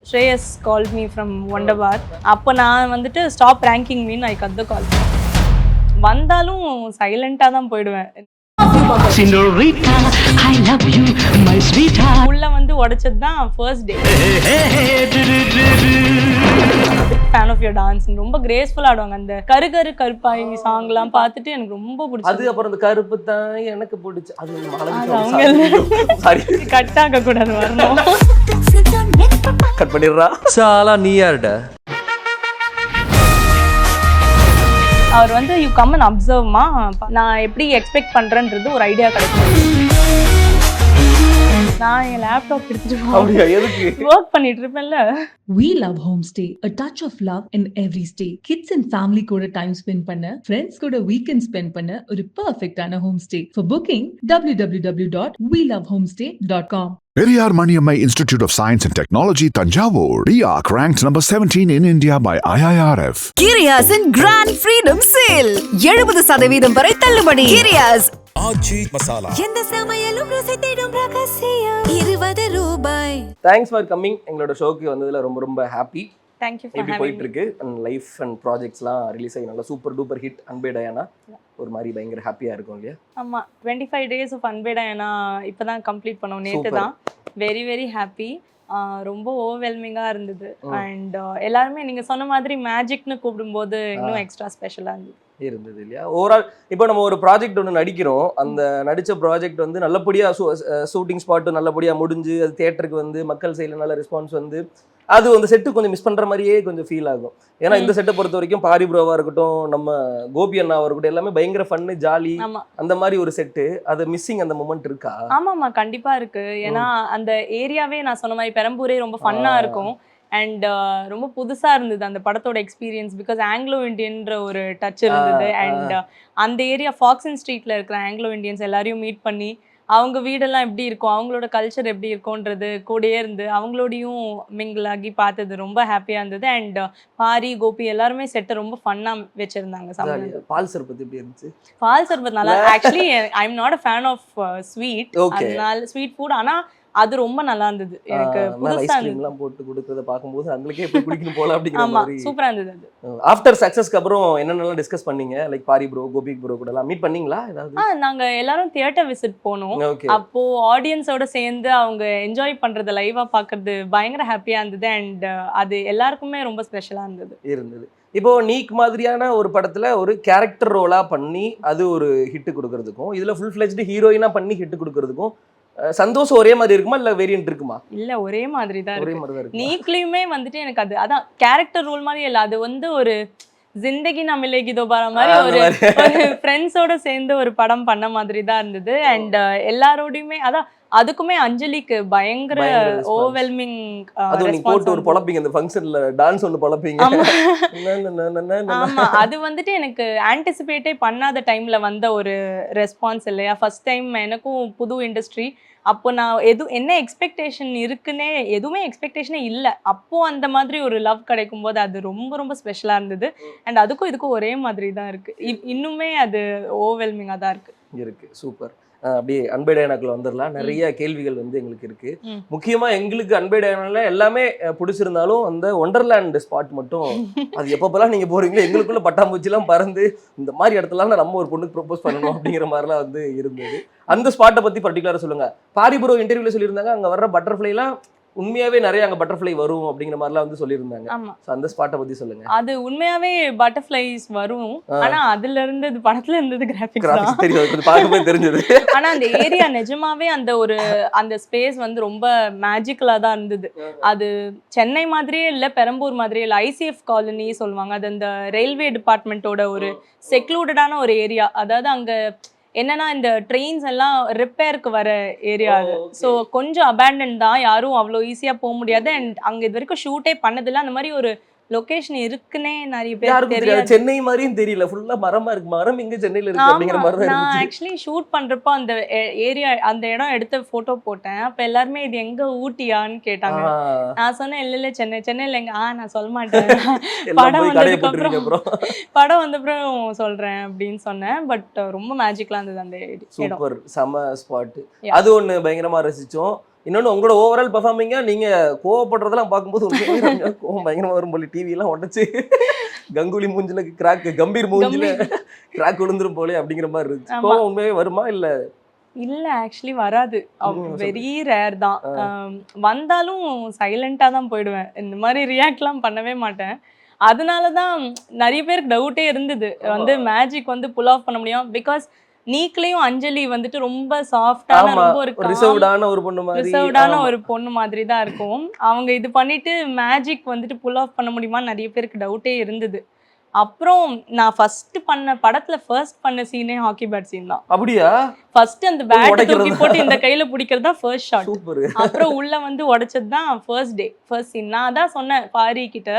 Shreyas called me from Wonderbar. அப்போ நான் வந்துட்டு stop ranking mean I cut the call. வந்தாலும் சைலண்டாக தான் போயிடுவேன். Senorita, I love you, my sweetheart. உள்ள வந்து உடைச்சது தான் first day. Fan of your dance. ரொம்ப கிரேஸ்ஃபுல்லா ஆடுவாங்க. அந்த கரு கருப்பாய் சாங்லாம் பார்த்துட்டு எனக்கு ரொம்ப பிடிச்சது. அது அப்புறம் அந்த கருப்பு தான் எனக்கு பிடிச்சு. அது கட் ஆக கூடாது, வரணும். கட் பண்ணிடுறா. சாலா நீ யாருடா? அவர் வந்து யூ கம் அண்ட் அப்சர்வ்மா, நான் எப்படி எக்ஸ்பெக்ட் பண்றேன்றது ஒரு ஐடியா கிடைக்கும். நான் என் லேப்டாப் எடுத்துட்டு ஒர்க் பண்ணிட்டு இருப்பேன்ல. We love homestay, a touch of love in every stay. Kids and family கூட time spend பண்ண, friends கூட weekend spend பண்ண ஒரு perfect-ஆன homestay. For booking, www.welovehomestay.com. Periyar Maniammai Institute of Science and Technology, Tanjavur. RIAC ranked number 17 in India by IIRF. Giriyasin Grand Freedom Sale. 70% வரை தள்ளுபடி. Giriyas. ஆச்சி மசாலா. எந்த சமையலும் ருசி தேடும் ரகசியம். 20 ரூபாய். Thanks for coming. எங்களோட ஷோக்கு வந்ததுல ரொம்ப ரொம்ப ஹாப்பி. Thank you for எப்படி having போயிட்டு me. இருக்கு? அண்ட் லைஃப் அண்ட் ப்ராஜெக்ட்ஸ்லாம் ரிலீஸ் ஆகி நல்லா சூப்பர் டூப்பர் ஹிட். அன்பே டயானா ஒரு மாதிரி பயங்கர ஹாப்பியா இருக்கும் இல்லையா? ஆமா, 25 days of அன்பேடா ஏன்னா இப்பதான் கம்ப்ளீட் பண்ணோம், நேற்று தான். Very very happy. ரொம்ப ஓவர்வெல்மிங்காக இருந்தது. அண்ட் எல்லாருமே நீங்கள் சொன்ன மாதிரி மேஜிக்னு கூப்பிடும்போது இன்னும் எக்ஸ்ட்ரா ஸ்பெஷலாக இருந்தது இல்லையா? ஓவரால் இப்போ நம்ம ஒரு ப்ராஜெக்ட் ஒன்று நடிக்கிறோம். அந்த நடித்த ப்ராஜெக்ட் வந்து நல்லபடியாக ஷூட்டிங் ஸ்பாட்டு நல்லபடியாக முடிஞ்சு அது தியேட்டருக்கு வந்து மக்கள் சைடில் நல்ல ரெஸ்பான்ஸ் வந்து அது அந்த செட்டு கொஞ்சம் மிஸ் பண்ணுற மாதிரியே கொஞ்சம் ஃபீல் ஆகும். ஏன்னா இந்த செட்டை பொறுத்த வரைக்கும் பாரி ப்ரோவாக இருக்கட்டும், நம்ம கோபி அண்ணாவாக இருக்கட்டும், எல்லாமே பயங்கர ஃபன்னு ஜாலி அந்த மாதிரி ஒரு செட்டு. அது மிஸ்ஸிங் அந்த மொமெண்ட் இருக்கா? ஆமாம்மா, கண்டிப்பாக இருக்குது. ஏன்னா அந்த ஏரியாவே நான் சொன்ன மாதிரி பெரம்பூரே ரொம்ப ஃபன்னாக இருக்கும். அண்ட் ரொம்ப புதுசாக இருந்தது அந்த படத்தோட எக்ஸ்பீரியன்ஸ். பிகாஸ் ஆங்கிலோ இண்டியன்ற ஒரு டச் இருந்தது. அண்ட் அந்த ஏரியா ஃபாக்ஸன் ஸ்ட்ரீட்டில் இருக்கிற ஆங்கிலோ இண்டியன்ஸ் எல்லாரையும் மீட் பண்ணி அவங்க வீடெல்லாம் எப்படி இருக்கும், அவங்களோட கல்ச்சர் எப்படி இருக்கும்ன்றது கூடயே இருந்து அவங்களோடையும் மிங்கிள் ஆகி பார்த்தது ரொம்ப ஹாப்பியாக இருந்தது. அண்ட் பாரி கோபி எல்லாருமே செட்டை ரொம்ப ஃபன்னாக வச்சுருந்தாங்க. பால் சர்பத் எப்படி இருந்துச்சு? பால் சர்பத் நல்லா. Actually I am not a fan of sweet, அதனால ஸ்வீட் ஃபுட். ஆனால் அது ரொம்ப நல்லா இருந்தது. எனக்கு புதுசா ஐஸ்கிரீம்லாம் போட்டு கொடுக்கறத பாக்கும்போது அவங்களுக்கே எப்படி குடிக்கணும் போல அப்படிங்கிற மாதிரி சூப்பரா இருந்தது. அது ஆஃப்டர் சக்சஸ்க்கு அப்புறம் என்னென்னலாம் டிஸ்கஸ் பண்ணீங்க? Like Pari bro, Gopi bro கூட எல்லாம் மீட் பண்ணீங்களா? ஏதாவது? நாங்க எல்லாரும் தியேட்டர் விசிட் போனோம். அப்போ ஆடியன்ஸோட சேர்ந்து அவங்க என்ஜாய் பண்றத லைவா பாக்குறது பயங்கர ஹாப்பியா இருந்தது. அண்ட் அது எல்லாருக்குமே ரொம்ப ஸ்பெஷலா இருந்தது. இப்போ நீக் மாதிரியான ஒரு படத்துல ஒரு கேரக்டர் ரோலா பண்ணி அது ஒரு ஹிட் கொடுக்கறதுக்கும், இதுல ஃபுல் ஃபிளெஜ்டு ஹீரோயினா பண்ணி ஹிட் கொடுக்கறதுக்கும் சந்தோஷம் ஒரே மாதிரி இருக்குமா இல்ல வேரியன்ட் இருக்குமா? இல்ல, ஒரே மாதிரி தான் இருக்கு. நீக்லயுமே வந்துட்டு எனக்கு அது அதான் கேரக்டர் ரோல் மாதிரி இல்ல. அது வந்து ஒரு ஜிந்தகி ந மிலேகி தோபாரா மாதிரி ஒரு ஃப்ரெண்ட்ஸோட சேர்ந்து ஒரு படம் பண்ண மாதிரி தான் இருந்தது. அண்ட் எல்லாரோடையுமே அதான் அதுக்குமே அஞ்சலிக்கு பயங்கர ஓவர்வெல்மிங் போட்டு ஒரு பொளப்பிங்க. அந்த ஃபங்க்ஷன்ல டான்ஸ் ஒன்னு பொளப்பிங்க. ஆமா, அது வந்துட்டு எனக்கு ஆன்டிசிபேட்டே பண்ணாத டைம்ல வந்த ஒரு ரெஸ்பான்ஸ் இல்லையா? ஃபர்ஸ்ட் டைம் எனக்கும் புது இண்டஸ்ட்ரி. அப்போ நான் என்ன எக்ஸ்பெக்டேஷன் இருக்குன்னே எதுவுமே எக்ஸ்பெக்டேஷனே இல்லை. அப்போ அந்த மாதிரி ஒரு லவ் கிடைக்கும் போது அது ரொம்ப ரொம்ப ஸ்பெஷலாக இருந்தது. அண்ட் அதுக்கும் இதுக்கும் ஒரே மாதிரி தான் இருக்கு. இன்னுமே அது ஓவர்வெல்மிங்காக தான் இருக்கு. சூப்பர். அப்படியே அன்பே டயானாக்குள்ள வந்துடலாம். நிறைய கேள்விகள் வந்து எங்களுக்கு இருக்கு. முக்கியமா எங்களுக்கு அன்பே டயானால எல்லாமே பிடிச்சிருந்தாலும் அந்த ஒண்டர்லேண்ட் ஸ்பாட் மட்டும் அது எப்பப்பெல்லாம் நீங்க போறீங்களோ எங்களுக்குள்ள பட்டாம்பூச்சிலாம் பறந்து இந்த மாதிரி இடத்துலாம் நம்ம ஒரு பொண்ணுக்கு ப்ரொபோஸ் பண்ணணும் அப்படிங்கிற மாதிரிலாம் வந்து இருந்தது. அந்த ஸ்பாட்டை பத்தி பர்டிகுலரா சொல்லுங்க. பாரி ப்ரோ இன்டர்வியூல சொல்லியிருந்தாங்க அங்க வர்ற பட்டர்ஃப்ளைலாம் உண்மையாவே நிறைய அங்க பட்டர்ஃப்ளை வரும் அப்படிங்கிற மாதிரிலாம் வந்து சொல்லியிருந்தாங்க. அந்த ஸ்பாட்டை பத்தி சொல்லுங்க. அது உண்மையாவே பட்டர்ஃப்ளைஸ் வரும். ஆனா அதுல இருந்தது படத்துல இருந்தது கிராபிக்ஸ் தெரியும், பார்க்கவே தெரிஞ்சது. ஆனா அந்த ஏரியா நிஜமாவே அந்த ஸ்பேஸ் வந்து ரொம்ப மேஜிக்கலா தான் இருந்தது. அது சென்னை மாதிரியே இல்ல, பெரம்பூர் மாதிரியே இல்ல. ஐசிஎஃப் காலனி சொல்லுவாங்க. அது அந்த ரயில்வே டிபார்ட்மெண்ட்டோட ஒரு செக்லூடடான ஒரு ஏரியா. அதாவது அங்க என்னன்னா இந்த ட்ரெயின்ஸ் எல்லாம் ரிப்பேருக்கு வர ஏரியா அது. ஸோ கொஞ்சம் அபேண்டன் தான், யாரும் அவ்வளோ ஈஸியாக போக முடியாது. அண்ட் அங்கே இது வரைக்கும் ஷூட்டே பண்ணதில்லை. அந்த மாதிரி ஒரு லொகேஷன் இருக்குன்னே நிறைய பேர் தெரியாது. சென்னை மாதிரியும் தெரியல, ஃபுல்லா மரமா இருக்கு. மரம் எங்க சென்னையில இருக்கு அப்படிங்கிற மாதிரி தான். நான் ஆக்சுவலி ஷூட் பண்றப்போ அந்த ஏரியா அந்த இடம் எடுத்த போட்டோ போட்டேன். அப்ப எல்லாருமே இது எங்க ஊட்டியான்னு கேட்டாங்க. நான் சொன்னேன் இல்ல சென்னையில எங்க நான் சொல்ல மாட்டேன், படம் வந்தப்புறம் சொல்றேன் அப்படின்னு சொன்னேன். பட் ரொம்ப மேஜிக்கலா இருந்தது அந்த இடம். சூப்பர், செம ஸ்பாட். அது ஒண்ணு பயங்கரமா ரசிச்சோம். இன்னொன்னு உங்களோட ஓவரால் பெர்ஃபார்மிங்கா நீங்க கோவப்படுறதெல்லாம் பார்க்கும்போது உண்மையாவே ரம்யா கோவம் பயங்கரமா வரும் போல, டிவி எல்லாம் உடைச்சு கங்குலி மூஞ்சில கிராக், கம்பீர் மூஞ்சில கிராக் விழுந்துரும் போலே அப்படிங்கிற மாதிரி இருந்துச்சு. ஆமா. கோவம் உண்மையாவே வருமா இல்ல? இல்ல ஆக்சுவலி வராது, ம், வெரி ரேர் தான். வந்தாலும் சைலண்டா தான் போயிடுவேன், இந்த மாதிரி ரியாக்ட்லாம் பண்ணவே மாட்டேன். அதனால தான் நிறைய பேருக்கு டவுட்டே இருந்தது வந்து மேஜிக் வந்து புல் ஆஃப் பண்ண முடியும். பிகாஸ் நீக்லயும் அஞ்சலி வந்துட்டு ரொம்ப சாஃப்டான, ஆமா, ரொம்ப ஒரு ஒரு ரிசர்வ்டான ஒரு பொண்ணு மாதிரி. ரிசர்வ்டான ஆமா. ஒரு பொண்ணு மாதிரி தான் இருக்கும். அவங்க இது பண்ணிட்டு மேஜிக் வந்துட்டு புல் ஆஃப் பண்ண முடியுமான்னு நிறைய பேருக்கு டவுட்டே இருந்தது. அப்புறம் நான் படத்துல ஃபர்ஸ்ட் பண்ண சீனே ஹாக்கி பேட் சீன் தான். அப்படியா? ஃபர்ஸ்ட் அந்த பேட் உடைக்கிறது தூக்கி போட்டு இந்த கையில பிடிக்கிறது தான் ஃபர்ஸ்ட் ஷாட். சூப்பர். அப்புறம் உள்ள வந்து உடைச்சது தான் ஃபர்ஸ்ட் சீன். நான் அதான் சொன்னேன் பாரி கிட்ட,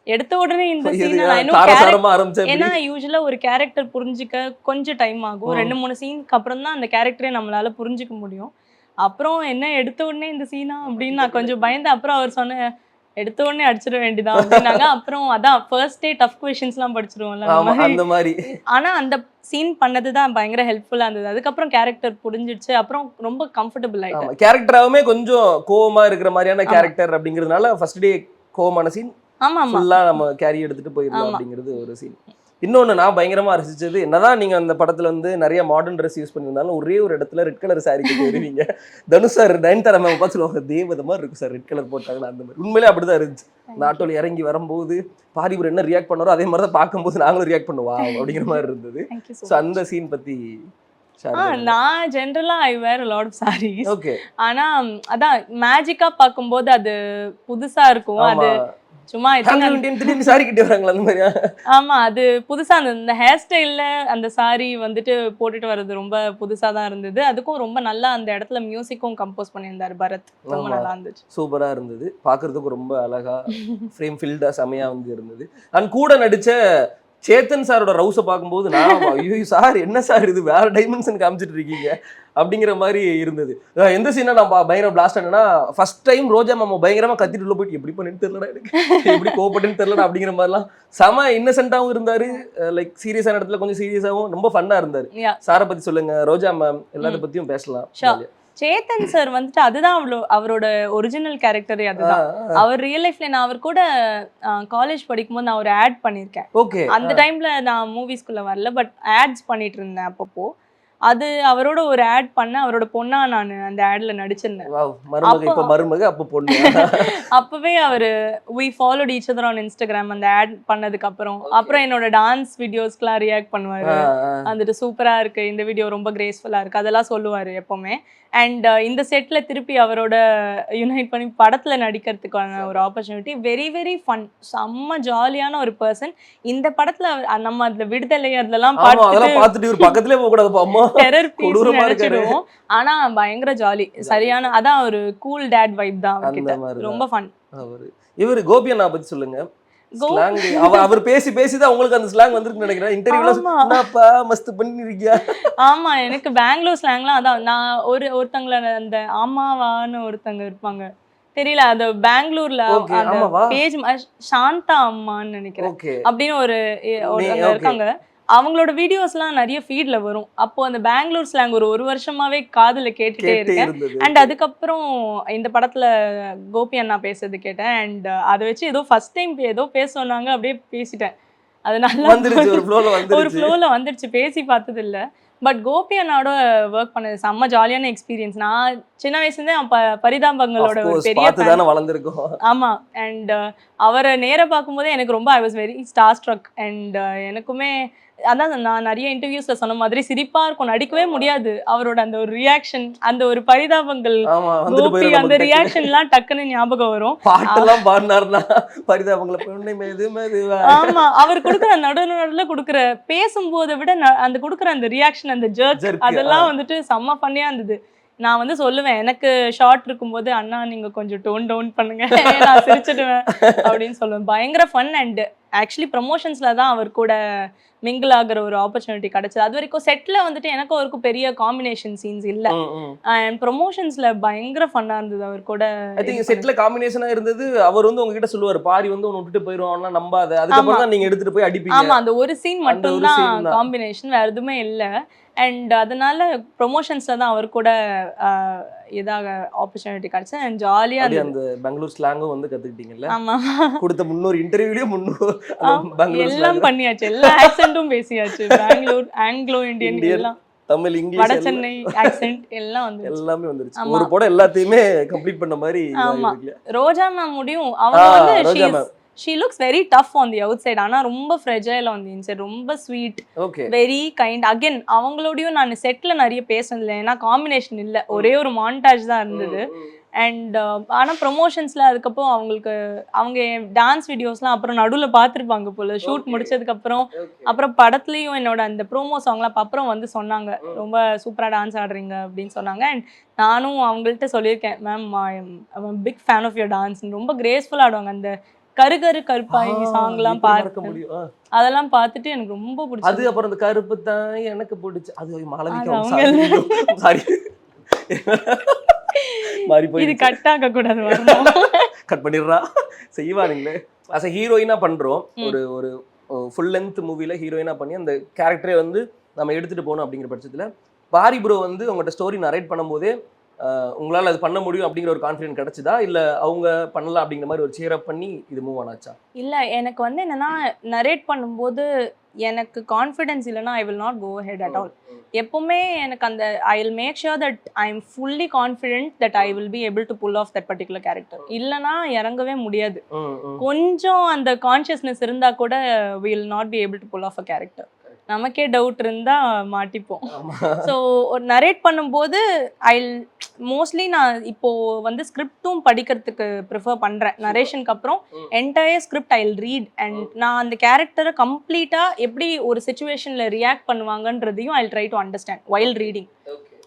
எடுத்த உடனே இந்த சீன் நான் இன்னும் தாரசாரமா ஆரம்பிச்சேன். ஏன்னா யூஸ்வலா ஒரு கேரக்டர் புரிஞ்சுக்க கொஞ்சம் டைம் ஆகும். 2-3 சீனுக்கு அப்புறம் தான் அந்த கேரக்டரே நம்மளால புரிஞ்சுக்க முடியும். அப்புறம் என்ன எடுத்த உடனே இந்த சீனா அப்படின்னு நான் கொஞ்சம் பயந்தேன். அப்புறம் அவர் சொன்ன, எடுத்த உடனே அடிச்சிட வேண்டியதான் அப்படின்னாங்க. அப்புறம் அதான் ஃபர்ஸ்ட் டே டஃப் கொஸ்டின்ஸ்லாம் படிச்சிருவோம்ல அந்த ஆமா, மாதிரி. அந்த மாதிரி. ஆனா அந்த சீன் பண்ணது தான் பயங்கர ஹெல்ப்ஃபுல்லா இருந்தது. அதுக்கப்புறம் கேரக்டர் புரிஞ்சிடுச்சு, அப்புறம் ரொம்ப கம்ஃபர்டபுள் ஆயிட்டேன். ஆமா, கேரக்டராவுமே கொஞ்சம் கோவமா இருக்கிற மாதிரியான கேரக்டர் அப்படிங்கிறதுனால ஃபர்ஸ்ட் டே கோவமான சீன் ஆமா ஃபுல்லா நம்ம கேரி எடுத்துட்டு போயிடலாம் ஆமா. அப்படிங்கிறது ஒரு சீன். இன்னொன்னு நான் பயங்கரமா ரசிச்சது, என்னதான் நீங்க அந்த படத்துல வந்து நிறைய மாடர்ன் ட்ரெஸ் யூஸ் பண்ணியிருந்தாலும் ஒரே ஒரு இடத்துல ரெட் கலர் சாரி கட்டி வருவீங்க. தனுஷ் சார் நயன்தாரா மேம் பார்த்து சொல்லுவாங்க, தேவதை மாதிரி இருக்கும் சார் ரெட் கலர் போட்டாங்கன்னா. அந்த மாதிரி உண்மையிலே அப்படிதான் இருந்துச்சு. இந்த ஆட்டோல இறங்கி வரும்போது பாரிபுர் என்ன ரியாக்ட் பண்ணாரோ அதே மாதிரி தான் பார்க்கும்போது நாங்களும் ரியாக்ட் பண்ணுவோம் அப்படிங்கிற மாதிரி இருந்தது. Thank you so ஸோ அந்த சீன் பத்தி நான் ஜென்ரலா ஐ வேர் லாட் ஆஃப் சாரீஸ். ஓகே. ஆனா அதான் மேஜிக்கா பார்க்கும்போது அது புதுசா இருக்கும். அது சும்மா திடீர்னு சாரி கட்டி வராங்களா அந்த மாதிரியா? ஆமா, அது புதுசா இந்த ஹேர் ஸ்டைல்ல அந்த சாரி வந்துட்டு போட்டுட்டு வர்றது ரொம்ப புதுசா தான் இருந்தது. அதுக்கும் ரொம்ப நல்லா அந்த இடத்துல மியூசிக்கும் கம்போஸ் பண்ணியிருந்தாரு பரத். ரொம்ப ஆமா. நல்லா இருந்துச்சு. சூப்பரா இருந்தது, பாக்குறதுக்கு ரொம்ப அழகா ஃப்ரேம் ஃபில்டா செமையா வந்து இருந்தது. அண்ட் கூட நடிச்ச சேத்தன் சாரோட ரவுஸை பார்க்கும்போது நான் ஐயோ சார் என்ன சார் இது வேற டைமென்ஷன் காமிச்சிட்டு இருக்கீங்க அப்படிங்கிற மாதிரி இருந்தது. எந்த சீனா நான் பயங்கர பிளாஸ்ட் ஆனா ஃபர்ஸ்ட் டைம் ரோஜா மாமா பயங்கரமா கத்திட்டு உள்ள போயிட்டு எப்படி பண்ணிட்டு தெரியலடா, எனக்கு எப்படி கோவப்பட்டுன்னு தெரியலடா அப்படிங்கிற மாதிரிலாம் செம இன்னசென்ட்டாவும் இருந்தாரு. லைக் சீரியஸான இடத்துல கொஞ்சம் சீரியஸாவும் ரொம்ப ஃபன்னா இருந்தாரு. Yeah. சாரை பத்தி சொல்லுங்க, ரோஜா மேம் எல்லாத்த பத்தியும் பேசலாம். Sure. சேத்தன் சார் வந்துட்டு அதுதான் அவரோட ஒரிஜினல் கேரக்டரே அதுதான். அவர் ரியல் லைஃப்ல நான் அவர் கூட காலேஜ் படிக்கும்போது நான் ஒரு ஆட் பண்ணியிருக்கேன். ஓகே. அந்த டைம்ல நான் மூவிஸ்குள்ள வரல, பட் ஆட்ஸ் பண்ணிட்டு இருந்தேன் அப்பப்போ. அது அவரோட ஒரு ஆட் பண்ண, அவரோட பொண்ணா நான் அந்த ஆட்ல நடிச்சிருந்தேன். மருமக இப்ப மருமக அப்ப பொண்ணு. அப்பவே அவரு we followed each other on Instagram அந்த ஆட் பண்ணதுக்கு அப்புறம் என்னோட டான்ஸ் வீடியோஸ்க்குலாம் ரியாக்ட் பண்ணுவாரு. வந்துட்டு சூப்பரா இருக்கு இந்த வீடியோ, ரொம்ப கிரேஸ்ஃபுல்லா இருக்கு அதெல்லாம் சொல்லுவாரு எப்பவுமே. அண்ட் இந்த செட்ல திருப்பி அவரோட யுனைட் பண்ணி படத்துல நடிக்கிறதுக்கான ஒரு ஆப்பர்ச்சுனிட்டி. வெரி வெரி ஃபன், செம்ம ஜாலியான ஒரு பர்சன். இந்த படத்துல நம்ம அதுல விடுதலை அதெல்லாம் பார்த்துட்டு ஒரு பக்கத்துலயே போக கூடாது அம்மா, டெரர் பீஸ் கொடூரமா இருக்காரு. நினைச்சிடுவோம். ஆனா பயங்கர ஜாலி, சரியான அதான் ஒரு கூல் டேட் வைப் தான் அவர்கிட்ட. ரொம்ப ஃபன். இவர் கோபி அண்ணா பத்தி சொல்லுங்க. ஸ்லாங் அவர் பேசி தான் உங்களுக்கு அந்த ஸ்லாங் வந்திருக்குன்னு நினைக்கிறேன். இன்டர்வியூல என்னப்பா மஸ்த் பண்ணிருக்கியா? ஆமா, எனக்கு பெங்களூர் ஸ்லாங்லாம் அதான். நான் ஒருத்தங்கள அந்த ஆமாவான்னு ஒருத்தங்க இருப்பாங்க, தெரியல அது பெங்களூர்ல பேஜ் சாந்தா அம்மான்னு நினைக்கிறேன் அப்படின்னு ஒருத்தங்க இருக்காங்க. அவங்களோட வீடியோஸ்லாம் நிறைய ஃபீட்ல வரும். அப்போ அந்த பெங்களூர் ஸ்லாங் ஒரு வருஷமாவே காதுல கேட்டுட்டே இருக்கேன். அண்ட் அதுக்கப்புறம் இந்த படத்துல கோபி அண்ணா பேசுறது கேட்டேன். அண்ட் அதை வச்சு ஏதோ ஃபர்ஸ்ட் டைம் ஏதோ பேச சொன்னாங்க, அப்படியே பேசிட்டேன். அது நல்லா ஒரு ஃப்ளோல வந்துடுச்சு, பேசி பார்த்தது இல்ல. பட் கோபி அண்ணாவோட ஒர்க் பண்ணது செம்ம ஜாலியான எக்ஸ்பீரியன்ஸ். நான் சின்ன வயசுலேருந்தே பரிதாபங்களோட ஒரு பெரிய வளர்ந்துருக்கோம். ஆமா, அண்ட் அவரை நேர பார்க்கும்போதே எனக்கு ரொம்ப I was very star struck. And எனக்குமே அதான் நான் நிறைய இன்டர்வியூஸ்ல சொன்ன மாதிரி சிரிப்பா இருக்கும், நடிக்கவே முடியாது. அவரோட அந்த ஒரு ரியாக்ஷன், அந்த ஒரு பரிதாபங்கள், கோபி அந்த ரியாக்ஷன்லாம் டக்குன்னு ஞாபகம் வரும். பாட்டெல்லாம் பாடினார்னா பரிதாபங்களை ஆமா, அவர் கொடுக்குற நடுநடுல கொடுக்குற பேசும்போதை விட அந்த கொடுக்குற அந்த ரியாக்ஷன், அந்த ஜர்க் அதெல்லாம் வந்துட்டு செம்ம ஃபன்னியா இருந்தது. நான் வந்து சொல்லுவேன், எனக்கு ஷார்ட் இருக்கும்போது அண்ணா நீங்க கொஞ்சம் டோன் டவுன் பண்ணுங்க, நான் சிரிச்சிடுவேன் அப்படின்னு சொல்லுவேன். பயங்கர ஃபன். அண்ட் ஆக்சுவலி ப்ரமோஷன்ஸ்ல தான் அவர் கூட மிங்கிள் ஆகிற ஒரு ஆப்பர்ச்சுனிட்டி கிடைச்சது. அது வரைக்கும் செட்ல வந்துட்டு எனக்கும் அவருக்கும் பெரிய காம்பினேஷன் சீன்ஸ் இல்ல. அண்ட் ப்ரமோஷன்ஸ்ல பயங்கர ஃபன்னா இருந்தது அவர் கூட. ஐ திங்க் செட்ல காம்பினேஷனா இருந்தது. அவர் வந்து உங்ககிட்ட சொல்லுவாரு, பாரி வந்து உன்னை விட்டுட்டு போயிடுவான்னா நம்பாத, அதுக்கப்புறம் தான் நீங்க எடுத்துட்டு போய் அடிப்பீங்க. ஆமா, அந்த ஒரு சீன் மட்டும் தான் காம்பினேஷன், வேற எதுவுமே இல்ல. அண்ட் அதனால ப்ரொமோஷன்ஸ்ல தான் அவர் கூட இதாக ஆப்பர்ச்சுனிட்டி கிடைச்சு ஜாலியா அப்படியே அந்த பெங்களூர் ஸ்லாங்கும் வந்து கத்துக்கிட்டீங்கல்ல? ஆமா கொடுத்த 300 இன்டர்வியூலயும் 300 பெங்களூர் எல்லாம் slang. பண்ணியாச்சு, எல்லா ஆக்சென்ட்டும் பேசியாச்சு. பெங்களூர், ஆங்கிலோ இந்தியன் Indian, எல்லாம், தமிழ், வட இங்கிலீஷ் சென்னை ஆக்சென்ட் எல்லாம் வந்து. எல்லாமே வந்துருச்சு. ஆமா. ஒரு படம் எல்லாத்தையுமே கம்ப்ளீட் பண்ண மாதிரி ஆமா. இருக்கு. ரோஜா மேம் முடியும், அவங்க வந்து ரோஜா ma'am. she looks very tough on the outside, ஆனா ரொம்ப fragile on the inside, ரொம்ப sweet, okay. Very kind. Again அவங்களோடயும் நான் செட்ல நிறைய பேசினதில்லை, ஏன்னா காம்பினேஷன் இல்லை, ஒரே ஒரு மாண்டாஜ் தான் இருந்தது. அண்ட் ஆனால் ப்ரொமோஷன்ஸில் அதுக்கப்புறம் அவங்க டான்ஸ் வீடியோஸ்லாம் அப்புறம் நடுவில் பார்த்துருப்பாங்க போல, ஷூட் முடிச்சதுக்கப்புறம். அப்புறம் படத்துலையும் என்னோட அந்த ப்ரோமோ சாங்லாம் அப்புறம் வந்து சொன்னாங்க, ரொம்ப சூப்பராக டான்ஸ் ஆடுறீங்க அப்படின்னு சொன்னாங்க. அண்ட் நானும் அவங்கள்ட்ட சொல்லியிருக்கேன், ma'am I'm big fan of your dance, ரொம்ப கிரேஸ்ஃபுல்லாக ஆடுவாங்க. அந்த கருப்பாய் சாங்லாம் பார்க்க முடியும். அதெல்லாம் பார்த்துட்டு எனக்கு ரொம்ப அது பிடிச்சது. அப்புறம் அந்த கருப்பு தான் எனக்கு பிடிச்சு. அது அது மாளவிகா அவங்க சாரி மாறி போய் இது கட் ஆக கூடாது, வரணும். கட் பண்ணிடுறா செய்வானுங்களே. அஸ் அ ஹீரோயினா பண்றோம், ஒரு ஃபுல் லென்த் மூவில ஹீரோயினா பண்ணி அந்த கேரக்டரே வந்து நம்ம எடுத்துட்டு போகணும் அப்படிங்கிற பட்சத்துல பாரி ப்ரோ வந்து உங்கள்கிட்ட ஸ்டோரி நரேட் பண்ணும்போதே உங்களால் அது பண்ண முடியும் அப்படிங்கிற ஒரு கான்ஃபிடென்ட் கிடைச்சதா, இல்லை அவங்க பண்ணலாம் அப்படிங்கிற மாதிரி ஒரு சேர் அப் பண்ணி இது மூவ் ஆனாச்சா? இல்லை, எனக்கு வந்து என்னன்னா நரேட் பண்ணும்போது எனக்கு கான்ஃபிடென்ஸ் இல்லைன்னா I will not go head at all. எப்பவுமே எனக்கு அந்த I will make sure that I am fully confident that I will be able to pull off that particular character. இல்லைனா இறங்கவே முடியாது. கொஞ்சம் அந்த கான்ஷியஸ்னஸ் இருந்தால் கூட will not be able to pull off a character. நமக்கே டவுட் இருந்தா மாட்டிப்போம். ஸோ ஒரு நரேட் பண்ணும்போது மோஸ்ட்லி நான் இப்போ வந்து ஸ்கிரிப்டும் படிக்கிறதுக்கு ப்ரிஃபர் பண்ணுறேன். நரேஷனுக்கு அப்புறம் entire script I will read and நான் அந்த கேரக்டரை கம்ப்ளீட்டாக எப்படி ஒரு சுச்சுவேஷனில் ரியாக்ட் பண்ணுவாங்கன்றதையும் I will try to understand while reading.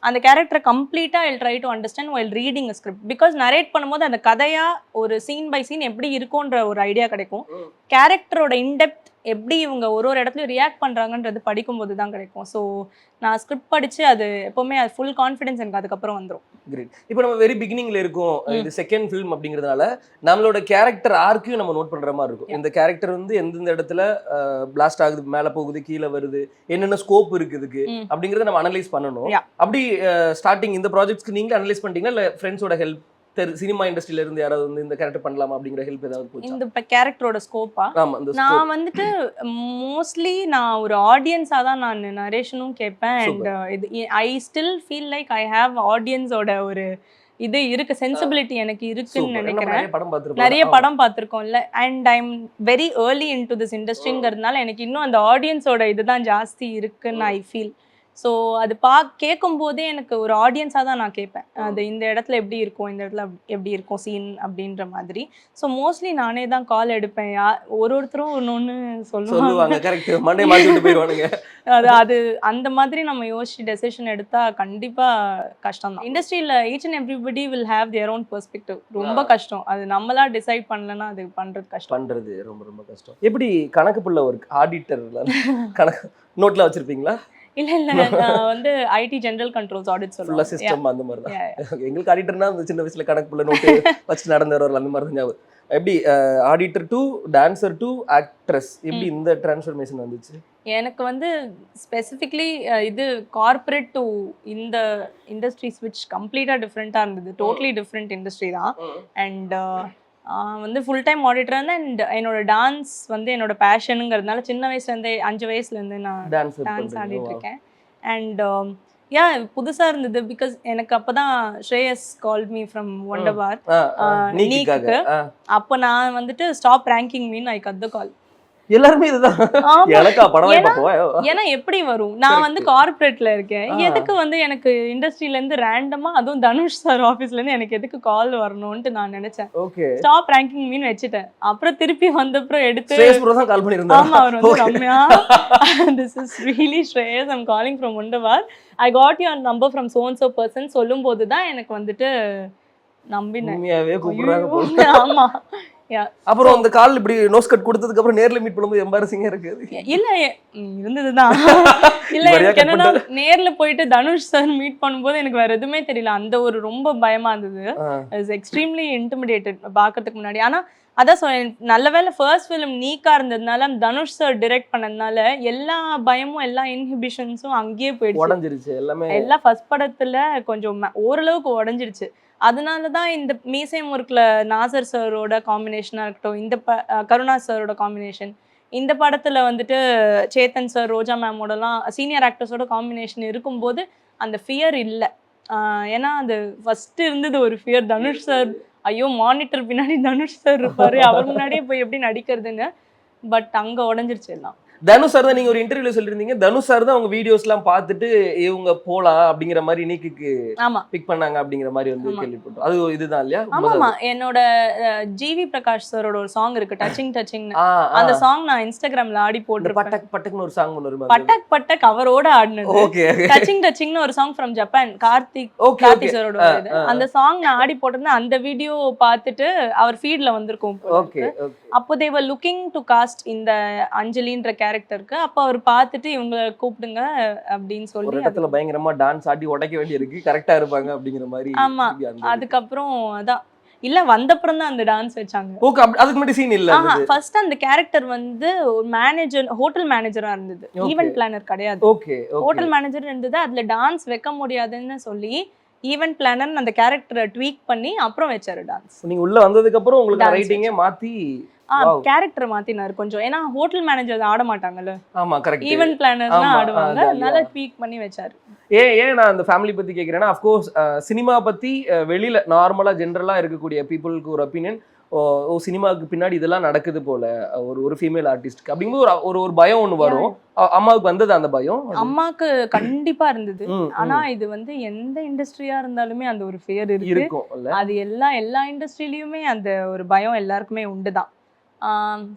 அந்த கேரக்டரை கம்ப்ளீட்டாக I will try to understand while reading a script. Because narrate பண்ணும்போது அந்த கதையாக ஒரு சீன் பை சீன் எப்படி இருக்கும்ன்ற ஒரு ஐடியா கிடைக்கும். கேரக்டரோட இன்டெப்த் எப்படி இவங்க ஒரு இடத்துலையும் ரியாக்ட் பண்ணுறாங்கன்றது படிக்கும்போது தான் கிடைக்கும். ஸோ நான் ஸ்கிரிப்ட் படித்து அது எப்போவுமே அது ஃபுல் கான்ஃபிடென்ஸ் எனக்கு அதுக்கப்புறம் வந்துடும். கிரேட். இப்போ நம்ம வெரி பிகினிங்ல இருக்கோம், இது செகண்ட் ஃபிலிம் அப்படிங்கிறதுனால நம்மளோட கேரக்டர் ஆர்க்கையும் நம்ம நோட் பண்ணுற மாதிரி இருக்கும். இந்த கேரக்டர் வந்து எந்தெந்த இடத்துல பிளாஸ்ட் ஆகுது, மேலே போகுது, கீழே வருது, என்னென்ன ஸ்கோப் இருக்குதுக்கு அப்படிங்கிறத நம்ம அனலைஸ் பண்ணணும். அப்படி ஸ்டார்டிங் இந்த ப்ராஜெக்ட்ஸ்க்கு நீங்களே அனலைஸ் பண்ணிட்டீங்களா, இல்லை ஃப்ரெண்ட்ஸோட ஹெல்ப், சினிமா இண்டஸ்ட்ரியில இருந்து யாராவது வந்து இந்த கேரக்டர் பண்ணலாமா அப்படிங்கிற ஹெல்ப் ஏதாவது போச்சு? இந்த கேரக்டரோட ஸ்கோப்பா? நான் வந்துட்டு மோஸ்ட்லி நான் ஒரு ஆடியன்ஸா தான் நான் நரேஷனும் கேட்பேன். அண்ட் இது I still feel like I have ஆடியன்ஸோட ஒரு இது இருக்கு, சென்சிபிலிட்டி எனக்கு இருக்குன்னு நினைக்கிறேன். நிறைய படம் பார்த்துருக்கோம்ல. And I am very early in to this இண்டஸ்ட்ரிங்கிறதுனால எனக்கு இன்னும் அந்த ஆடியன்ஸோட இதுதான் ஜாஸ்தி இருக்குன்னு ஐ ஃபீல். ஸோ அது கேட்கும் போதே எனக்கு ஒரு ஆடியன்ஸாக தான் நான் கேட்பேன், அது இந்த இடத்துல எப்படி இருக்கும், இந்த இடத்துல எப்படி இருக்கும் சீன் அப்படின்ற மாதிரி. ஸோ மோஸ்ட்லி நானே தான் கால் எடுப்பேன். ஒருத்தரும் ஒன்று சொல்லுவாங்க, அது அந்த மாதிரி நம்ம யோசிச்சு டெசிஷன் எடுத்தால் கண்டிப்பாக கஷ்டம் தான். இண்டஸ்ட்ரியில் each and everybody will have their own perspective. ரொம்ப கஷ்டம், அது நம்மளா டிசைட் பண்ணலன்னா அது பண்ணுறது கஷ்டம். பண்ணுறது ரொம்ப ரொம்ப கஷ்டம். எப்படி கணக்கு புள்ள ஒரு ஆடிட்டர் கணக்கு நோட்டில் வச்சுருப்பீங்களா? இல்ல நான் வந்து ஐடி ஜெனரல் கண்ட்ரோல்ஸ் ஆடிட் சொல்லுவாங்க. ஃபுல்லா சிஸ்டம் அந்த மாதிரி தான். எங்களுக்கு ஆடிட்டர்னா அந்த சின்ன வயசுல கணக்கு புள்ள நோட்டு வச்சு நடந்தவர் அந்த மாதிரி தான். எப்படி auditor to dancer to actress, எப்படி இந்த டிரான்ஸ்ஃபர்மேஷன் வந்துச்சு? எனக்கு வந்து ஸ்பெசிஃபிக்லி இது கார்ப்பரேட் டு இந்த இண்டஸ்ட்ரி ஸ்விட்ச் கம்ப்ளீட்டாக டிஃப்ரெண்ட்டாக இருந்தது. டோட்டலி டிஃப்ரெண்ட் இண்டஸ்ட்ரி தான். அண்ட் வந்து ஃபுல் டைம் ஆடிட்டர் இருந்தேன். அண்ட் என்னோட டான்ஸ் வந்து என்னோட பேஷனுங்கிறதுனால சின்ன வயசுலேருந்தே 5 வயசுலேருந்து நான் டான்ஸ் ஆடிட்டு இருக்கேன். அண்ட் புதுசாக இருந்தது பிகாஸ் எனக்கு அப்போ தான் Shreyas called me from Wunderbar நீக்கு. அப்போ நான் வந்துட்டு stop ranking mean I cut the call. எல்லாருமே இதுதான். ஏன்னா எப்படி வரும், நான் வந்து கார்பரேட்ல இருக்கேன், எதுக்கு வந்து எனக்கு இண்டஸ்ட்ரியில இருந்து ரேண்டமா, அதுவும் தனுஷ் சார் ஆபீஸ்ல இருந்து எனக்கு எதுக்கு கால் வரணும்னு நான் நினைச்சேன். ஸ்டாப் ரேங்கிங் மீன் வச்சுட்டேன். அப்புறம் திருப்பி வந்தப்புறம் எடுத்து ஆமா அவர் வந்து Ramya, this is really Shreyas, I'm calling from Wunderbar, I got your number from so and so person சொல்லும் போதுதான் எனக்கு வந்துட்டு நம்பினேன். ஆமா. அப்புறம் அந்த கால் இப்படி நோஸ் கட் கொடுத்ததுக்கு அப்புறம் நேர்ல மீட் பண்ணும்போது எம்பாரசிங்கா இருக்கு? இல்ல இருந்ததுதான். இல்ல எனக்கு என்னன்னா நேர்ல போயிட்டு தனுஷ் சார் மீட் பண்ணும்போது எனக்கு வேற எதுவுமே தெரியல. அந்த ஒரு ரொம்ப பயமா இருந்தது. இட்ஸ் எக்ஸ்ட்ரீம்லி இன்டிமிடேட்டட் பாக்குறதுக்கு முன்னாடி. ஆனா அதான் சொன்னேன், நல்ல வேளை ஃபர்ஸ்ட் ஃபிலிம் நீக்கா இருந்ததுனால தனுஷ் சார் டிரெக்ட் பண்ணதுனால எல்லா பயமும் எல்லா இன்ஹிபிஷன்ஸும் அங்கேயே போயிடுச்சு. உடஞ்சிருச்சு எல்லாமே. எல்லாம் ஃபர்ஸ்ட் படத்துல கொஞ்சம் ஓரளவுக்கு உடஞ்சிருச்சு. அதனால தான் இந்த மீசை முறுக்குல நாசர் சாரோட காம்பினேஷனாக இருக்கட்டும், இந்த கருணா சாரோட காம்பினேஷன், இந்த படத்துல வந்துட்டு சேத்தன் சார், ரோஜா மேமோடலாம் சீனியர் ஆக்டர்ஸோட காம்பினேஷன் இருக்கும்போது அந்த ஃபியர் இல்லை. ஏன்னா அது ஃபர்ஸ்ட் இருந்தது ஒரு ஃபியர், தனுஷ் சார் ஐயோ மானிட்டர் பின்னாடி தனுஷ் சார் இருப்பாரு, அவர் முன்னாடியே போய் எப்படி நடிக்கிறதுன்னு. பட் அங்க உடஞ்சிருச்சு எல்லாம். தனுஷ் சார் தான் நீங்க ஒரு இன்டர்வியூல சொல்லிருந்தீங்க, தனுஷ் சார் தான் அவங்க வீடியோஸ் எல்லாம் பார்த்துட்டு இவங்க போலாம் அப்படிங்கிற மாதிரி நீக்கு ஆமா பிக் பண்ணாங்க அப்படிங்கிற மாதிரி வந்து கேள்விப்பட்டோம். அது இதுதான் இல்லையா? ஆமா என்னோட ஜிவி பிரகாஷ் சாரோட ஒரு சாங் இருக்கு டச்சிங் டச்சிங், அந்த சாங் நான் இன்ஸ்டாகிராம்ல ஆடி போட்டுருப்பேன். பட்டக் பட்டக்னு ஒரு சாங் ஒன்னு வருமா? பட்டக் பட்டக் அவரோட ஆடினது. ஓகே. டச்சிங் டச்சிங்னு ஒரு சாங் ஃப்ரம் ஜப்பான், கார்த்திக் சாரோட இது. அந்த சாங் நான் ஆடி போட்டிருந்தேன். அந்த வீடியோ பார்த்துட்டு அவர் ஃபீட்ல வந்திருக்கும். ஓகே. அப்போ they were looking to cast இந்த அஞ்சலின்ற கேரக்டருக்கு. அப்போ அவர் பார்த்துட்டு இவங்க கூப்பிடுங்க அப்படின்னு சொல்லி ஒரு இடத்துல பயங்கரமா டான்ஸ் ஆடி உடைக்க வேண்டியிருக்கு, கரெக்டா இருப்பாங்க அப்படிங்கிற மாதிரி. ஆமா அதுக்கப்புறம் அதான் இல்ல வந்தப்புறம் தான் அந்த டான்ஸ் வச்சாங்க. ஓகே. அதுக்கு முன்னாடி சீன் இல்ல. ஃபர்ஸ்ட் அந்த கேரக்டர் வந்து ஒரு மேனேஜர், ஹோட்டல் மேனேஜரா இருந்தது, ஈவென்ட் பிளானர் கிடையாது. ஓகே. ஹோட்டல் மேனேஜர் இருந்தது. அதுல டான்ஸ் வைக்க முடியாதுன்னு சொல்லி ஈவென்ட் பிளானர் அந்த கேரக்டரை ட்வீக் பண்ணி அப்புறம் வச்சாரு டான்ஸ். நீங்க உள்ள வந்ததுக்கு அப்புறம் உங்களுக்கு ரைட்டிங்கே மாத்தி கேரக்டர் மாத்தினாரு கொஞ்சம். ஏன்னா ஹோட்டல் மேனேஜர் ஆட மாட்டாங்கல்ல. ஆமா கரெக்ட். ஈவென்ட் பிளானர்ஸ்லாம் ஆடுவாங்க, அதனால ட்வீக் பண்ணி வச்சாரு. ஏன் நான் அந்த ஃபேமிலி பத்தி கேக்குறேன்னா, ஆஃப் கோர்ஸ் சினிமா பத்தி வெளியில நார்மலா ஜெனரலா இருக்கக்கூடிய பீப்புளுக்கு ஒரு ஒப்பீனியன், ஓ சினிமாவுக்கு பின்னாடி இதெல்லாம் நடக்குது போல ஒரு ஃபீமேல் ஆர்டிஸ்ட்க்கு அப்படிங்கும்போது ஒரு பயம் ஒன்று வரும். அம்மாவுக்கு வந்தது அந்த பயம்? அம்மாக்கு கண்டிப்பா இருந்தது. ஆனா இது வந்து எந்த இண்டஸ்ட்ரியா இருந்தாலுமே அந்த ஒரு ஃபியர் இருக்கும். அது எல்லா இண்டஸ்ட்ரியிலயுமே அந்த ஒரு பயம் எல்லாருக்குமே உண்டுதான்.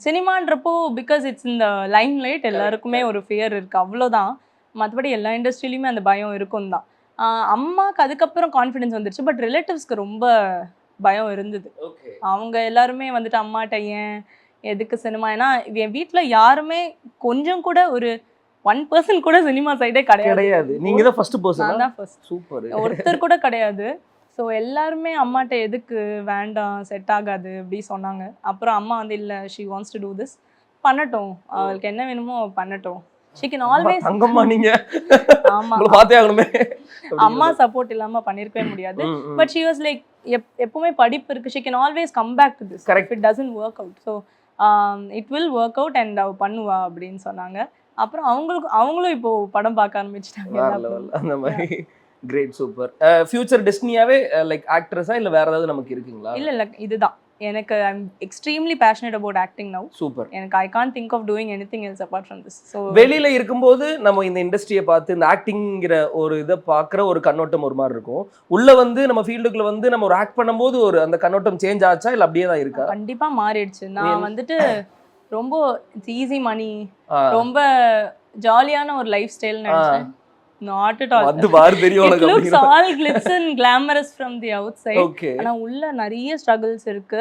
சினிமான்றப்போ பிகாஸ் இட்ஸ் இந்த லைம் லைட், எல்லாருக்குமே ஒரு ஃபியர் இருக்கு, அவ்வளோதான். மற்றபடி எல்லா இண்டஸ்ட்ரியிலுமே அந்த பயம் இருக்கும் தான். அம்மாவுக்கு அதுக்கப்புறம் கான்ஃபிடென்ஸ் வந்துருச்சு. பட் ரிலேட்டிவ்ஸ்க்கு ரொம்ப பயம் இருந்தது. அவங்க எல்லாருமே வந்துட்டு அம்மாட்ட ஏன் எதுக்கு சினிமா, ஏன்னா என் வீட்டுல யாருமே கொஞ்சம் கூட ஒரு 1% கூட சினிமா சைடே கிடையாது. நீங்க தான் ஃபர்ஸ்ட் பர்சன். நான் தான் ஃபர்ஸ்ட். சூப்பர். ஒருத்தர் கூட கிடையாது. ஸோ எல்லாருமே அம்மாட்ட எதுக்கு வேண்டாம், செட் ஆகாது அப்படி சொன்னாங்க. அப்புறம் அம்மா வந்து இல்லை, she wants to do this, பண்ணட்டும், அவளுக்கு என்ன வேணுமோ பண்ணட்டும். She can always. அங்கம்மா நீங்க ஆமா பாத்தே ஆகணுமே. அம்மா சப்போர்ட் இல்லாம பண்ணிருக்கவே முடியாது. பட் she was like எப்பவுமே படிப்பு இருக்கு, she can always come back to this. Correct. If it doesn't work out, so it will work out and அவ பண்ணுவா அப்படின்னு சொன்னாங்க. அப்புறம் அவங்களும் இப்போ படம் பார்க்க ஆரம்பிச்சிட்டாங்க. அந்த மாதிரி கிரேட், சூப்பர். ஃபியூச்சர் டெஸ்டினியாவே லைக் ஆக்ட்ரஸா இல்ல வேற ஏதாவது நமக்கு இருக்குங்களா? இல்ல இதுதான் எனக்கு. I am extremely passionate about acting now. Super. எனக்கு I can't think of doing anything else apart from this. So வெளியில இருக்கும்போது நம்ம இந்த இண்டஸ்ட்ரியை பார்த்து இந்த ஆக்டிங்கிற ஒரு இதை பார்க்குற ஒரு கண்ணோட்டம் ஒரு மாதிரி இருக்கும். உள்ள வந்து நம்ம ஃபீல்டுக்குள்ள வந்து நம்ம ஒரு ஆக்ட் பண்ணும்போது ஒரு அந்த கண்ணோட்டம் சேஞ்ச் ஆச்சா இல்லை அப்படியே தான் இருக்கா? கண்டிப்பா மாறிடுச்சு. நான் வந்துட்டு ரொம்ப ஈஸி மணி, ரொம்ப ஜாலியான ஒரு லைஃப் ஸ்டைல் நினைச்சேன். Not at all. அது பார் தெரியும் உனக்கு. It looks all glitz and glamorous from the outside. Okay. ஆனா உள்ள நிறைய struggles இருக்கு.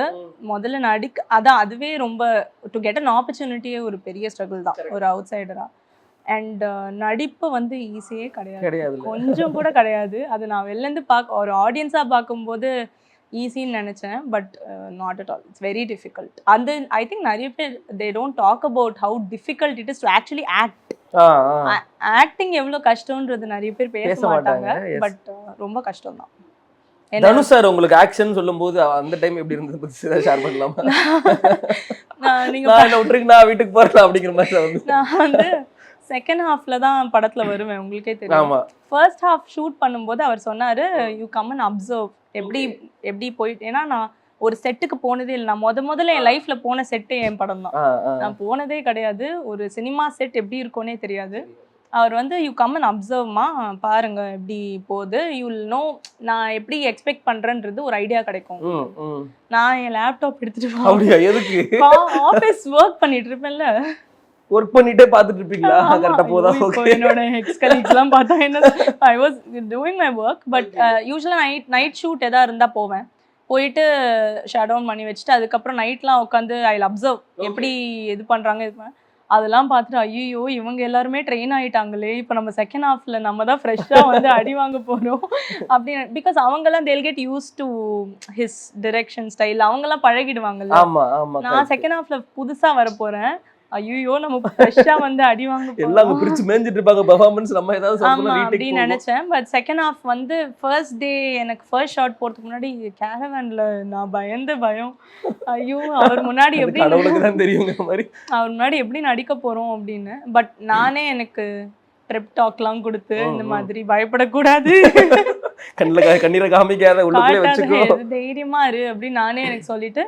முதல்ல அதுவே ரொம்ப to get an opportunity ஒரு பெரிய struggle தான் ஒரு outsider-ஆ. And நடிப்பு வந்து ஈஸியே கிடையாது. கொஞ்சம் கூட கிடையாது. அது நான் வெளில இருந்து ஒரு ஆடியன்ஸா பார்க்கும்போது ஈஸின்னு நினைச்சேன். But not at all, it's very difficult. அந்த ஐ திங்க் நிறைய பேர் they don't talk about how difficult it is to actually act. Acting எவ்வளவு கஷ்டம்ன்றது நிறைய பேர் பேச மாட்டாங்க. பட் ரொம்ப கஷ்டம் தான். தனுஷ் சார் உங்களுக்கு ஆக்ஷன் சொல்லும்போது அந்த டைம் எப்படி இருந்தது பத்தி ஷேர் பண்ணலாமா? நீங்க விட்டுருங்கண்ணா வீட்டுக்கு போறலாம் அப்படிங்கிற மாதிரி. நான் வந்து செகண்ட் ஹாஃப்ல தான் படத்துல வருவேன், உங்களுக்கே தெரியும். ஃபர்ஸ்ட் ஹாஃப் ஷூட் பண்ணும்போது அவர் சொன்னாரு, யூ கம் அண்ட் அப்சர்வ் எப்படி போயிட்டு. ஏன்னா நான் ஒரு செட்டுக்கு போனதே இல்லை. நான் முதல்ல என் லைஃப்ல போன செட்டே என் படம் தான். நான் போனதே கிடையாது. ஒரு சினிமா செட் எப்படி இருக்கும்னே தெரியாது. அவர் வந்து யூ கம் அண்ட் அப்சர்வ்மா, பாருங்க எப்படி போகுது, யூ வில் நோ நான் எப்படி எக்ஸ்பெக்ட் பண்றேன்றது ஒரு ஐடியா கிடைக்கும். நான் என் லேப்டாப் எடுத்துட்டு ஆஃபீஸ் ஒர்க் பண்ணிட்டு இருப்பேன்ல, ஒர்க் பண்ணிட்டே பார்த்துட்டு இருப்பீங்களா? கரெக்டா போதா? என்னோட எக்ஸ் கலீக்ஸ் எல்லாம் பார்த்தா என்ன, I was doing my work. But யூஸ்வலா நைட் ஷூட் எதா இருந்தா போவேன், போயிட்டு ஷட் டவுன் பண்ணி வச்சுட்டு அதுக்கப்புறம் நைட்லாம் உட்காந்து ஐ வில் அப்சர்வ் எப்படி இது பண்றாங்க. அதெல்லாம் பார்த்துட்டு ஐயோ இவங்க எல்லாருமே ட்ரெயின் ஆயிட்டாங்களே, இப்போ நம்ம செகண்ட் ஹாஃப்ல நம்ம தான் ஃப்ரெஷ்ஷாக வந்து அடி வாங்க போறோம் அப்படின்னு. பிகாஸ் அவங்கெல்லாம் they'll get used to his direction style, அவங்கெல்லாம் பழகிடுவாங்கல்ல. ஆமா ஆமா நான் செகண்ட் ஹாஃப்ல புதுசா வர போறேன், ஐயோ நம்ம ஃப்ரெஷ்ஷா வந்து அடி வாங்க எல்லாம் போறோம் பிரிச்சு மேஞ்சிட்டு இருப்பாங்க பெர்ஃபார்மன்ஸ், நம்ம ஏதாவது ஆமா சொல்லணும் அப்படி ரீடேக் நினைச்சேன். பட் செகண்ட் ஹாஃப் வந்து ஃபர்ஸ்ட் டே எனக்கு ஃபர்ஸ்ட் ஷாட் போறதுக்கு முன்னாடி கேரவன்ல நான் பயம், ஐயோ அவர் முன்னாடி எப்படி கடவுளுக்கு தான் தெரியுங்கிற மாதிரி. அவர் முன்னாடி எப்படி நடிக்க போறோம் அப்படின்னு. பட் நானே எனக்கு ப்ரெப் டாக்லாம் கொடுத்து இந்த மாதிரி பயப்படக்கூடாது, கண்ணீரை காமிக்காத உள்ளுக்குள்ளே வச்சுக்கோ, காட்டாத, தைரியமா இரு அப்படின்னு நானே எனக்கு சொல்லிட்டு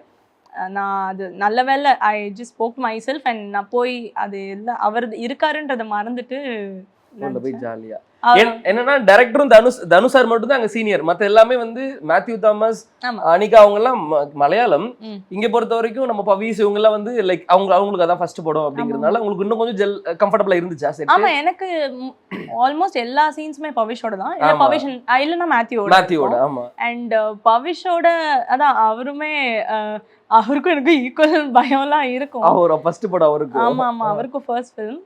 நான் அது நல்ல வேலை I just spoke my self and நான் போய் அது எல்லாம் அவர் இருக்காருன்றதை மறந்துட்டு உள்ள போய் நினைச்சேன். ஜாலியா. அவர் என்னன்னா டைரக்டரும் தனுஷ் சார் மட்டும் தான் அங்க சீனியர், மத்த எல்லாமே வந்து மேத்யூ தாமஸ், ஆமா. அனிகா அவங்க எல்லாம் மலையாளம். ம். இங்க பொறுத்த வரைக்கும் நம்ம பவிஸ் இவங்க எல்லாம் வந்து லைக் அவங்களுக்கு அதான் ஃபர்ஸ்ட் படம் அப்படிங்கறதுனால உங்களுக்கு இன்னும் கொஞ்சம் கம்ஃபர்டபுளா இருந்துச்சா செட்? ஆமா எனக்கு ஆல்மோஸ்ட் எல்லா சீன்ஸுமே பவிஷோட தான், இல்ல ஆமா. பவிஷ் இல்லைன்னா மேத்யூவோட மேத்யூவோட. ஆமா அண்ட் பவிஷோட அதான் அவருமே அவருக்கும் எனக்கு ஈக்குவல் பயம்லாம் இருக்கும். அவர் ஃபர்ஸ்ட் படம் அவருக்கு. ஆமா ஆமா அவருக்கும் ஃபர்ஸ்ட் ஃபிலிம்.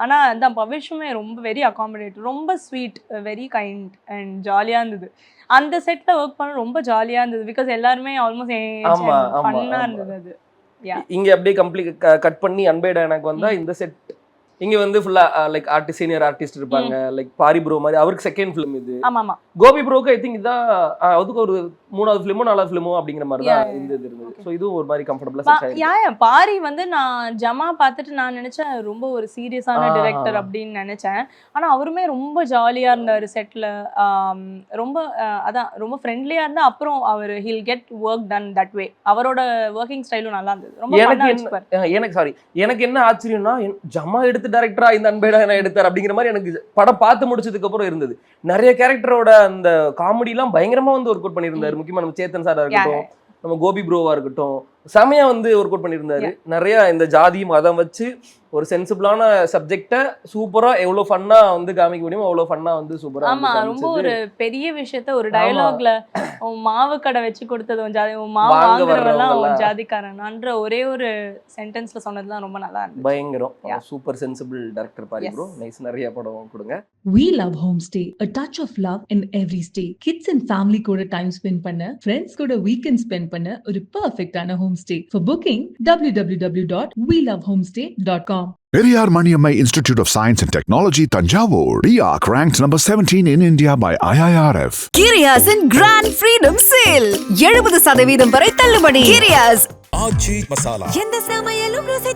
ஆனா அதான் பவிஷுமே ரொம்ப வெரி அகாமடேட், ரொம்ப ஸ்வீட், வெரி கைண்ட் அண்ட் ஜாலியா இருந்தது. அந்த செட்ல ஒர்க் பண்ண ரொம்ப ஜாலியா இருந்தது பிகாஸ் எல்லாருமே ஆல்மோஸ்ட் ஆமா, ஆமா, ஃபன்னா ஆமா. இருந்தது அது. யா இங்க அப்படியே கம்ப்ளீட் கட் பண்ணி அன்பேடா எனக்கு வந்தா இந்த செட் இங்க வந்து ஃபுல்லா லைக் ஆர்டிஸ்ட் சீனியர் ஆர்டிஸ்ட் இருப்பாங்க, லைக் பாரி ப்ரோ மாதிரி அவருக்கு செகண்ட் ஃபிலிம் இது. ஆமா ஆமா கோபி ப்ரோக்கு ஐ திங்க் இதான் அதுக்கு ஒரு 3வது ஃபிலிமோ 4வது ஃபிலிமோ அப்படிங்கிற மாதிரி தான் இந்த இது இருந்தது. ஸோ இதுவும் ஒரு மாதிரி கம்ஃபர்டபுளா செட் ஆயிருக்கு. யா பாரி வந்து நான் ஜமா பார்த்துட்டு நான் நினைச்சேன் ரொம்ப ஒரு சீரியஸான டிரெக்டர் அப்படின்னு நினைச்சேன். ஆனா அவருமே ரொம்ப ஜாலியா இருந்தாரு செட்ல, ரொம்ப அதான் ரொம்ப ஃப்ரெண்ட்லியா இருந்தா. அப்புறம் அவர் he'll get work done that way, அவரோட ஒர்க்கிங் ஸ்டைலும் நல்லா இருந்தது, ரொம்ப எனக்கு பண்ணா என்ன வச்சுப்பாரு. எனக்கு என்ன ஆச்சரியம்னா ஜமா எடுத்து டைரக்டரா இந்த அன்பேடா என்ன எடுத்தார் அப்படிங்கிற மாதிரி எனக்கு படம் பார்த்து முடிச்சதுக்கு அப்புறம் இருந்தது. நிறைய கேரக்டரோட அந்த காமெடி எல்லாம் பயங்கரமா வந்து ஒர்க் அவுட் பண்ணியிருந்தாரு. முக்கியமா நம்ம சேத்தன் சாரா இருக்கட்டும், நம்ம கோபி ப்ரோவா இருக்கட்டும், செமையா வந்து ஒர்க் அவுட் பண்ணியிருந்தாரு. நிறைய இந்த ஜாதி மதம் வச்சு ஒரு சென்சிபிளான சப்ஜெக்ட சூப்பரா எவ்வளவு ஃபன்னா வந்து காமிக்க முடியுமோ அவ்வளவு ஃபன்னா வந்து சூப்பரா. ஆமா ரொம்ப ஒரு பெரிய விஷயத்த ஒரு டயலாக்ல உன் மாவு கடை வச்சு கொடுத்தது உன் ஜாதி, உன் மாவு வாங்க வாங்குறவெல்லாம் வர்றவங்க உன் ஜாதிக்காரன்ற ஒரே ஒரு சென்டென்ஸ்ல சொன்னதுலாம் ரொம்ப நல்லா இருந்துச்சு. பயங்கரம். Super sensible director Pari bro. Nice. நிறைய படம் கொடுங்க. We love Homestay, a touch of love in every stay. Kids and family கூட time spend பண்ண, friends கூட weekend spend பண்ண ஒரு perfect-ஆன homestay. For booking, www.welovehomestay.com. Periyar Maniammai Institute of Science and Technology, Tanjavur. DIAC ranked number 17 in India by IIRF. கிரியாஸின் grand freedom sale 70% வரை தள்ளுபடி. கிரியாஸ் ஆச்சி மசாலா எந்த சமையலும் ருசி